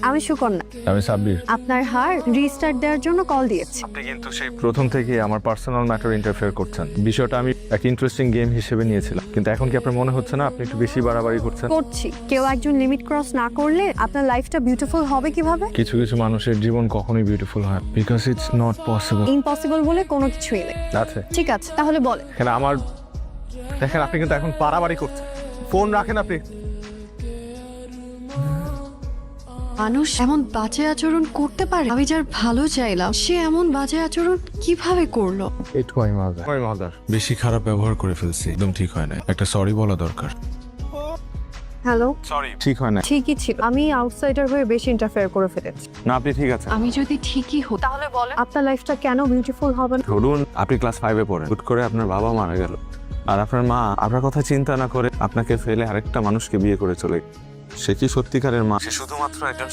আমি সুকন্যা। আমি সাব্বির। আপনার হার রিস্টার্ট দেওয়ার জন্য কল দিয়েছি। আপনি কিন্তু সেই প্রথম থেকে আমার পার্সোনাল ম্যাটার ইন্টারফেয়ার করছেন। বিষয়টা আমি এক ইন্টারেস্টিং গেম হিসেবে নিয়েছিলাম, কিন্তু এখন কি আপনার মনে হচ্ছে না আপনি একটু বেশি বাড়াবাড়ি করছেন? করছি। কেউ একজন লিমিট ক্রস না করলে আপনার লাইফটা বিউটিফুল হবে কিভাবে? কিছু কিছু মানুষের জীবন কখনোই বিউটিফুল হয় because it's not possible. Impossible বলে কোনো কিছুই নেই। আছে। ঠিক আছে, তাহলে বলে। এখানে আমার দেখেন, আপনি কিন্তু এখন বাড়াবাড়ি করছেন। ফোন রাখেন আপনি। মানুষ এমন বাজে আচরণ করতে পারে? আমি যার ভালো চাইলাম সে এমন বাজে আচরণ কিভাবে করলো? একটু আমি মালদার। বেশি খারাপ ব্যবহার করে ফেলছি, একদম ঠিক হয় না। একটা সরি বলা দরকার। হ্যালো। সরি, ঠিক হয় না। ঠিকই ছিল, আমি আউটসাইডার হয়ে বেশি ইন্টারফেয়ার করে ফেলেছি। না, আপনি ঠিক আছে। আমি যদি ঠিকই হই তাহলে বলে আপনার লাইফটা কেন বিউটিফুল হবে না? ধরুন আপনি ক্লাস 5-এ পড়েন, হুট করে আপনার বাবা মারা গেল, আর আপনার মা আপনার কথা চিন্তা না করে আপনাকে ফেলে আরেকটা মানুষকে বিয়ে করে চলে গেল। সে কি সত্যিকারের মা? সে শুধুমাত্র একজন